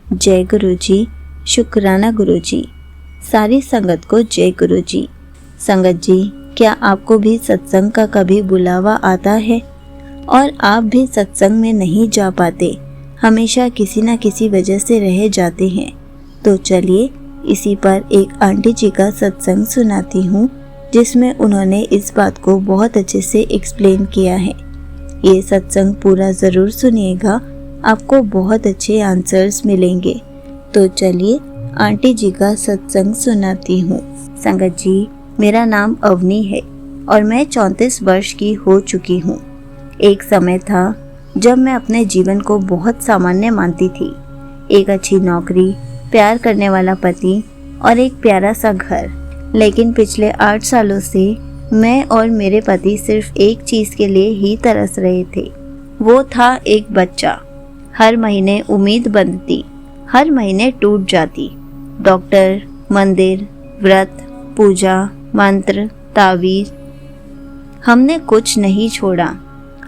जय गुरु जी। शुक्राना गुरु जी। सारी संगत को जय गुरु जी। संगत जी, क्या आपको भी सत्संग का कभी बुलावा आता है और आप भी सत्संग में नहीं जा पाते, हमेशा किसी न किसी वजह से रह जाते हैं? तो चलिए इसी पर एक आंटी जी का सत्संग सुनाती हूँ, जिसमें उन्होंने इस बात को बहुत अच्छे से एक्सप्लेन किया है। ये सत्संग पूरा ज़रूर सुनिएगा, आपको बहुत अच्छे आंसर्स मिलेंगे। तो चलिए आंटी जी का सत्संग सुनाती हूँ। संगत जी, मेरा नाम अवनी है और मैं 34 वर्ष की हो चुकी हूँ। एक समय था जब मैं अपने जीवन को बहुत सामान्य मानती थी। एक अच्छी नौकरी, प्यार करने वाला पति और एक प्यारा सा घर। लेकिन पिछले 8 सालों से मैं और मेरे पति सिर्फ एक चीज़ के लिए ही तरस रहे थे। वो था एक बच्चा। हर महीने उम्मीद बंधती, हर महीने टूट जाती। डॉक्टर, मंदिर, व्रत, पूजा, मंत्र, तावीज, हमने कुछ नहीं छोड़ा।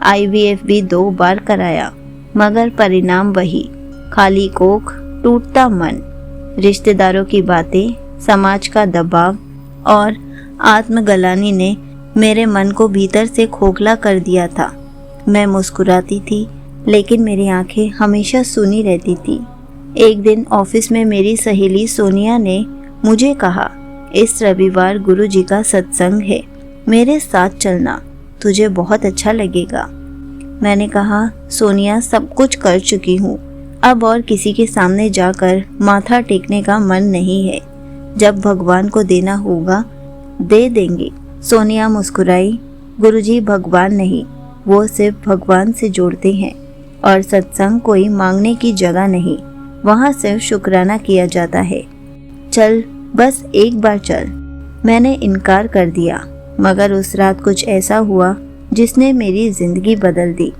IVF भी 2 बार कराया, मगर परिणाम वही, खाली कोख, टूटता मन। रिश्तेदारों की बातें, समाज का दबाव और आत्मग्लानि ने मेरे मन को भीतर से खोखला कर दिया था। मैं मुस्कुराती थी, लेकिन मेरी आंखें हमेशा सूनी रहती थी। एक दिन ऑफिस में मेरी सहेली सोनिया ने मुझे कहा, इस रविवार गुरुजी का सत्संग है, मेरे साथ चलना, तुझे बहुत अच्छा लगेगा। मैंने कहा, सोनिया, सब कुछ कर चुकी हूँ, अब और किसी के सामने जाकर माथा टेकने का मन नहीं है। जब भगवान को देना होगा दे देंगे। सोनिया मुस्कुराई। गुरुजी भगवान नहीं, वो सिर्फ भगवान से जोड़ते हैं और सत्संग कोई मांगने की जगह नहीं, वहाँ सिर्फ शुक्राना किया जाता है। चल, बस एक बार चल। मैंने इनकार कर दिया, मगर उस रात कुछ ऐसा हुआ जिसने मेरी जिंदगी बदल दी।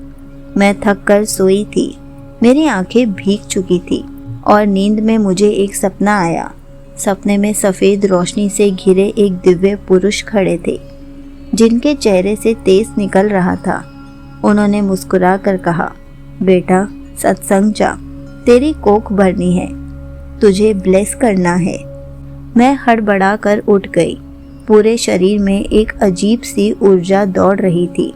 मैं थक कर सोई थी, मेरी आंखें भीग चुकी थी और नींद में मुझे एक सपना आया। सपने में सफ़ेद रोशनी से घिरे एक दिव्य पुरुष खड़े थे, जिनके चेहरे से तेज निकल रहा था। उन्होंने मुस्कुरा कर कहा, बेटा, सत्संग जा, तेरी कोख भरनी है, तुझे ब्लेस करना है। मैं हड़बड़ा कर उठ गई। पूरे शरीर में एक अजीब सी ऊर्जा दौड़ रही थी।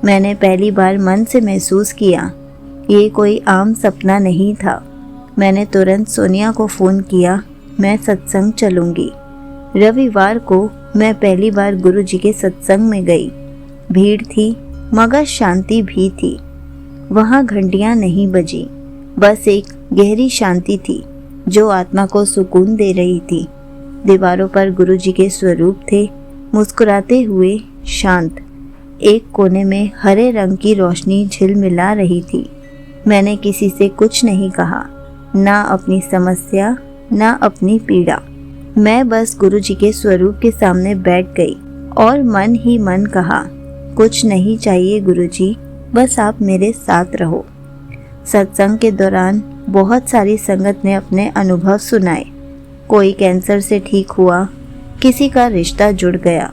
मैंने पहली बार मन से महसूस किया, ये कोई आम सपना नहीं था। मैंने तुरंत सोनिया को फ़ोन किया, मैं सत्संग चलूँगी। रविवार को मैं पहली बार गुरुजी के सत्संग में गई। भीड़ थी, मगर शांति भी थी। वहाँ घंटियाँ नहीं बजी, बस एक गहरी शांति थी जो आत्मा को सुकून दे रही थी। दीवारों पर गुरुजी के स्वरूप थे, मुस्कुराते हुए, शांत। एक कोने में हरे रंग की रोशनी झिलमिला रही थी। मैंने किसी से कुछ नहीं कहा, ना अपनी समस्या, ना अपनी पीड़ा। मैं बस गुरुजी के स्वरूप के सामने बैठ गई और मन ही मन कहा, कुछ नहीं चाहिए गुरुजी, बस आप मेरे साथ रहो। सत्संग के दौरान बहुत सारी संगत ने अपने अनुभव सुनाए। कोई कैंसर से ठीक हुआ, किसी का रिश्ता जुड़ गया,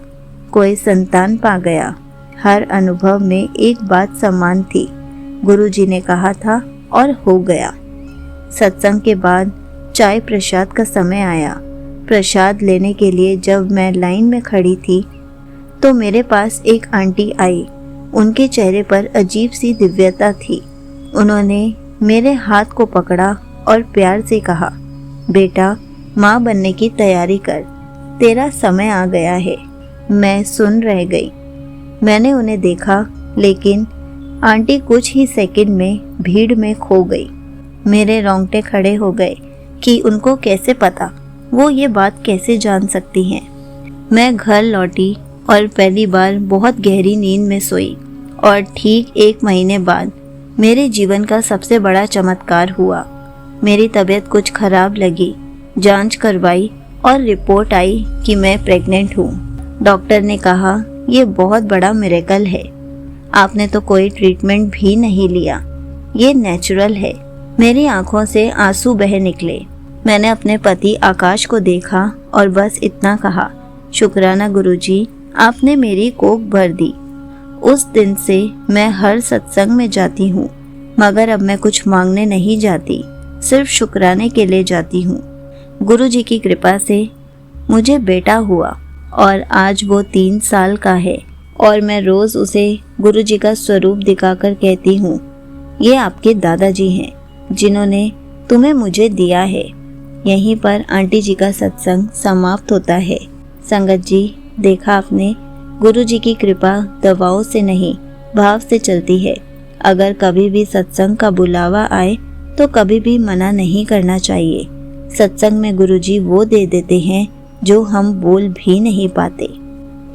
कोई संतान पा गया। हर अनुभव में एक बात समान थी, गुरुजी ने कहा था और हो गया। सत्संग के बाद चाय प्रसाद का समय आया। प्रसाद लेने के लिए जब मैं लाइन में खड़ी थी, तो मेरे पास एक आंटी आई। उनके चेहरे पर अजीब सी दिव्यता थी। उन्होंने मेरे हाथ को पकड़ा और प्यार से कहा, बेटा, माँ बनने की तैयारी कर, तेरा समय आ गया है। मैं सुन रह गई। मैंने उन्हें देखा, लेकिन आंटी कुछ ही सेकंड में भीड़ में खो गई। मेरे रोंगटे खड़े हो गए कि उनको कैसे पता, वो ये बात कैसे जान सकती हैं। मैं घर लौटी और पहली बार बहुत गहरी नींद में सोई और ठीक 1 महीने बाद मेरे जीवन का सबसे बड़ा चमत्कार हुआ। मेरी तबीयत कुछ खराब लगी, जांच करवाई और रिपोर्ट आई कि मैं प्रेग्नेंट हूँ। डॉक्टर ने कहा, ये बहुत बड़ा मिरेकल है, आपने तो कोई ट्रीटमेंट भी नहीं लिया, ये नेचुरल है। मेरी आंखों से आंसू बह निकले। मैंने अपने पति आकाश को देखा और बस इतना कहा, शुक्राना गुरुजी, आपने मेरी कोख भर दी। उस दिन से मैं हर सत्संग में जाती हूँ, मगर अब मैं कुछ मांगने नहीं जाती, सिर्फ शुक्राने के लिए जाती हूँ। गुरु जी की कृपा से मुझे बेटा हुआ और आज वो 3 साल का है और मैं रोज़ उसे गुरु जी का स्वरूप दिखाकर कहती हूँ, ये आपके दादाजी हैं जिन्होंने तुम्हें मुझे दिया है। यहीं पर आंटी जी का सत्संग समाप्त होता है। संगत जी, देखा आपने, गुरु जी की कृपा दवाओं से नहीं भाव से चलती है। अगर कभी भी सत्संग का बुलावा आए तो कभी भी मना नहीं करना चाहिए। सत्संग में गुरु जी वो दे देते हैं जो हम बोल भी नहीं पाते।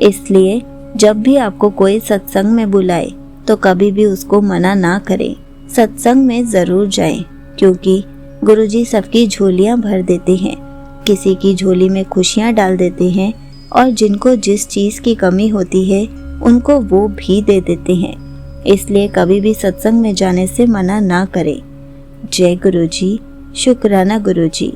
इसलिए जब भी आपको कोई सत्संग में बुलाए तो कभी भी उसको मना ना करें। सत्संग में ज़रूर जाएं, क्योंकि गुरुजी सबकी झोलियां भर देते हैं। किसी की झोली में खुशियां डाल देते हैं और जिनको जिस चीज़ की कमी होती है उनको वो भी दे देते हैं। इसलिए कभी भी सत्संग में जाने से मना ना करें। जय गुरुजी। शुक्राना गुरुजी।